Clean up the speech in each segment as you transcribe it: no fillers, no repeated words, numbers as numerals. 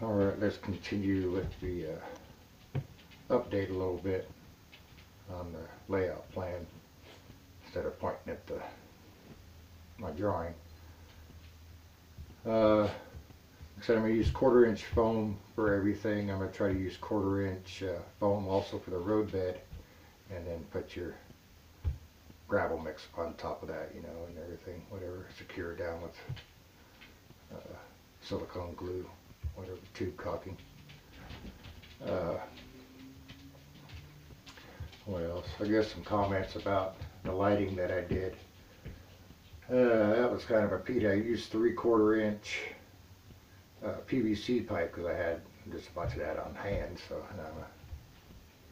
Alright, let's continue with the update a little bit on the layout plan instead of pointing at my drawing. Like I said, I'm going to use 1/4 inch foam for everything. I'm going to try to use 1/4 inch foam also for the roadbed, and then put your gravel mix on top of that, you know, and everything, whatever, secure down with silicone glue, whatever, tube caulking. What else? I guess some comments about the lighting that I did. That was kind of a Pete. I used 3/4 inch PVC pipe because I had just a bunch of that on hand, so, and I'm a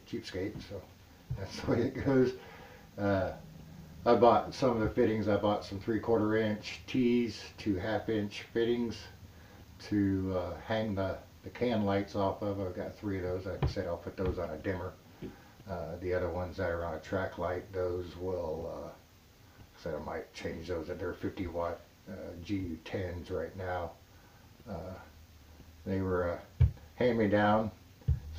cheapskate, so that's the way it goes. I bought some of the fittings. I bought some 3/4 inch tees, 2 1/2 inch fittings to hang the can lights off of. I've got 3 of those. Like I said, I'll put those on a dimmer. The other ones that are on a track light, those will, so I might change those. They're 50 watt GU10s right now. They were hand-me-down,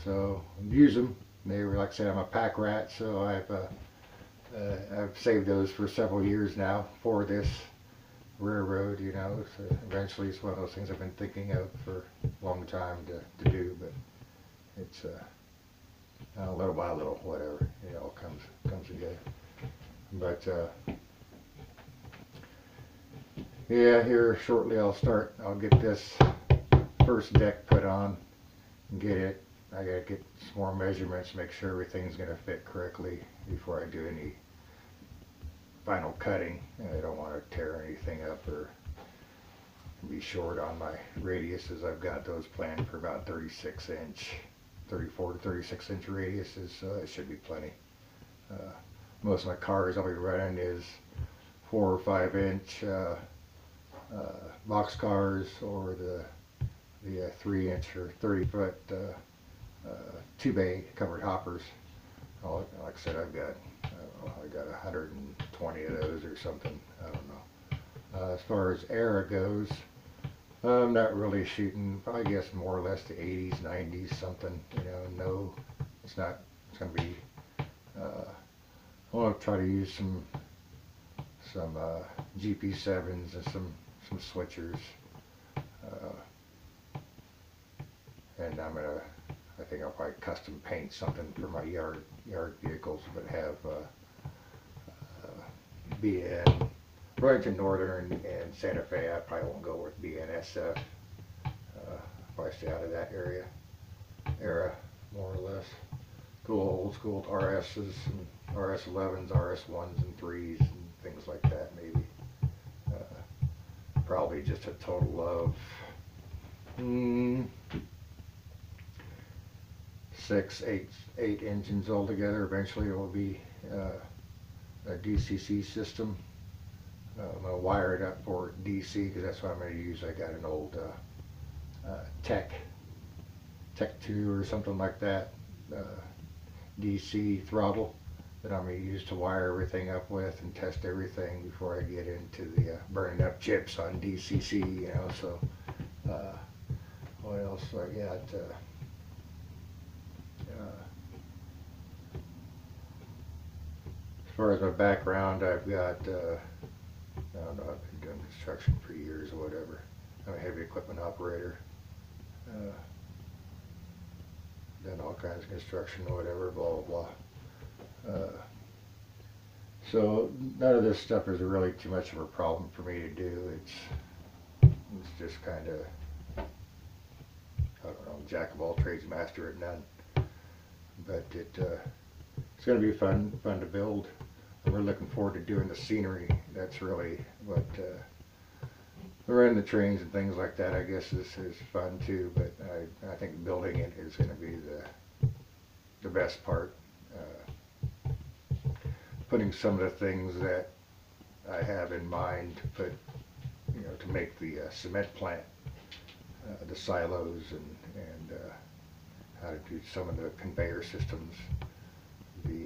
so use them. They were, like I said, I'm a pack rat, so I've saved those for several years now for this railroad, you know. So eventually it's one of those things I've been thinking of for a long time to do, but it's little by little, whatever, it all comes together. But yeah, here shortly I'll get this first deck put on and get it. I gotta get some more measurements, make sure everything's gonna fit correctly before I do any final cutting. I don't want to tear anything up or be short on my radiuses. I've got those planned for about 36 inch, 34 to 36 inch radiuses, so that should be plenty. Most of my cars I'll be running is 4 or 5 inch box cars, or the 3 inch or 30 foot 2 bay covered hoppers. Like I said, I got 120 of those or something. I don't know. As far as era goes, I'm not really shooting, I guess, more or less the 80s, 90s, something. You know, no, it's not. It's going to be. I want to try to use some GP7s and some switchers, and I think I'll probably custom paint something for my yard vehicles, but have BN, Burlington Northern and Santa Fe. I probably won't go with BNSF. Probably stay out of that era, more or less. Go old school RSs and RS11s, RS1s and 3s and things like that, maybe. Probably just a total of 6, 8 engines altogether. Eventually it will be a DCC system. I'm going to wire it up for DC because that's what I'm going to use. I got an old Tech 2 or something like that, DC throttle that I'm going to use to wire everything up with and test everything before I get into the burning up chips on DCC, you know. So what else I got? As far as my background, I've got, I don't know, I've been doing construction for years or whatever. I'm a heavy equipment operator. Done all kinds of construction or whatever, blah, blah, blah. So none of this stuff is really too much of a problem for me to do. It's just kind of, I don't know, jack of all trades, master at none. But it's going to be fun to build. And we're looking forward to doing the scenery. That's really what running the trains and things like that, I guess, is fun too. But I think building it is going to be the best part. Putting some of the things that I have in mind to put, you know, to make the cement plant, the silos and how to do some of the conveyor systems. I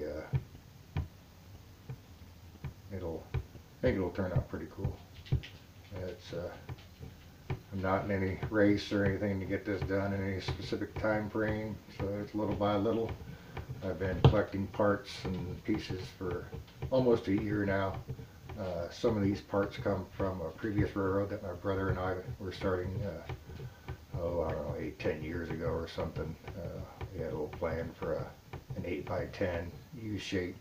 think it'll turn out pretty cool. It's I'm not in any race or anything to get this done in any specific time frame, so it's little by little. I've been collecting parts and pieces for almost a year now. Some of these parts come from a previous railroad that my brother and I were starting, I don't know, 8, 10 years ago or something. We had a little plan for an 8x10 U-shape.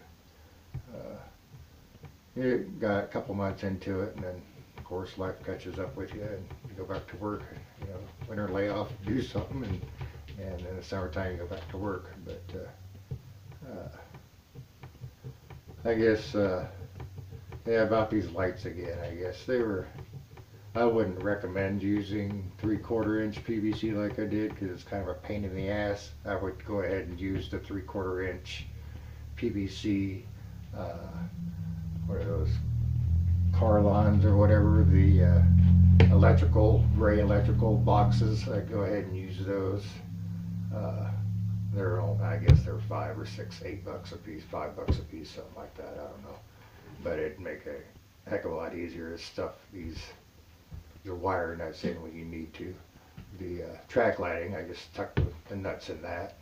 It got a couple months into it, and then of course life catches up with you, and you go back to work. You know, winter layoff, do something, and in the summertime you go back to work. But I guess yeah, about these lights again. I guess I wouldn't recommend using 3/4 inch PVC like I did, because it's kind of a pain in the ass. I would go ahead and use the 3/4 inch PVC. What are those, Carlons or whatever, the gray electrical boxes. I'd go ahead and use those. They're all, I guess they're $5 or $6, $8 a piece, $5 a piece, something like that. I don't know, but it'd make a heck of a lot easier to stuff the wire nuts in when you need to. The track lighting, I just tuck the nuts in that.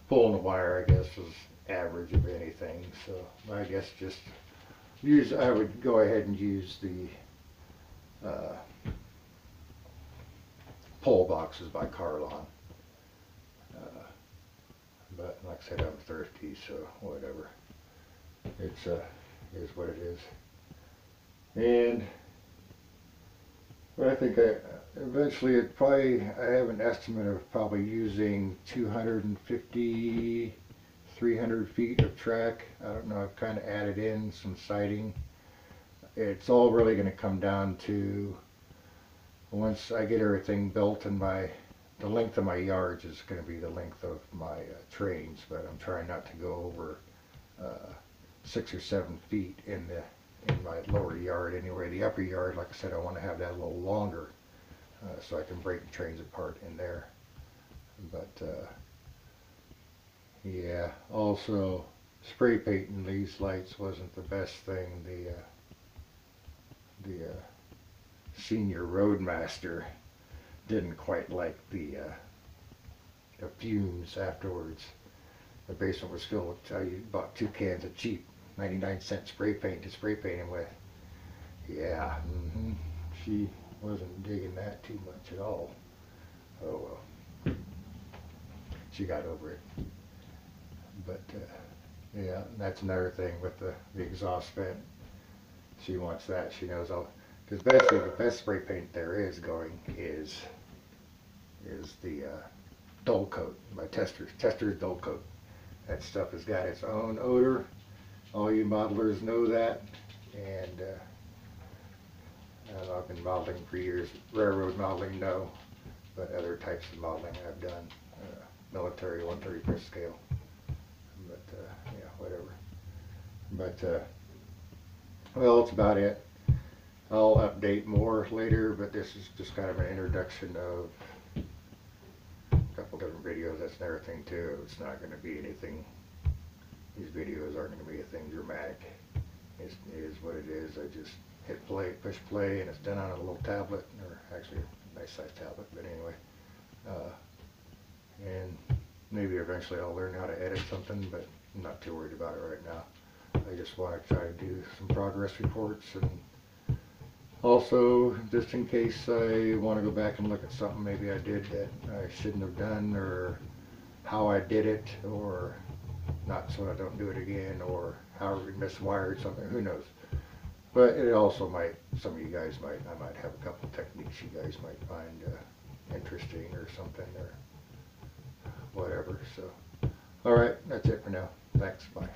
Pulling the wire, I guess, was average of anything, so I guess just I would go ahead and use the pole boxes by Carlon. But like I said, I'm thirsty, so whatever. It's is what it is. And but I think eventually I have an estimate of probably using 250, 300 feet of track. I don't know, I've kind of added in some siding. It's all really going to come down to, once I get everything built, and the length of my yards is going to be the length of my trains, but I'm trying not to go over 6 or 7 feet in my lower yard anyway. The upper yard, like I said, I want to have that a little longer, so I can break the trains apart in there. But yeah, also spray painting these lights wasn't the best thing. The senior roadmaster didn't quite like the fumes afterwards. The basement was filled with, I bought 2 cans of cheap 99-cent spray paint to spray paint him with. Yeah, she wasn't digging that too much at all. Oh well, she got over it. But yeah, that's another thing with the exhaust vent. She wants that. She knows because basically the best spray paint there is going is the dull coat by Tester's dull coat. That stuff has got its own odor. All you modelers know that, and I've been modeling for years. Railroad modeling, no, but other types of modeling I've done. Military 1/35 scale. But yeah, whatever. But well, that's about it. I'll update more later, but this is just kind of an introduction of a couple different videos. That's another thing too. It's not going to be anything. These videos aren't going to be a thing dramatic. It is what it is. I just hit play, push play, and it's done on a little tablet, or actually a nice size tablet. But anyway, and maybe eventually I'll learn how to edit something, but I'm not too worried about it right now. I just want to try to do some progress reports, and also just in case I want to go back and look at something maybe I did that I shouldn't have done, or how I did it, or not, so I don't do it again, or how we miswired something, who knows. But it also might, some of you guys I might have a couple techniques you guys might find interesting or something, or whatever. So alright, that's it for now. Thanks, bye.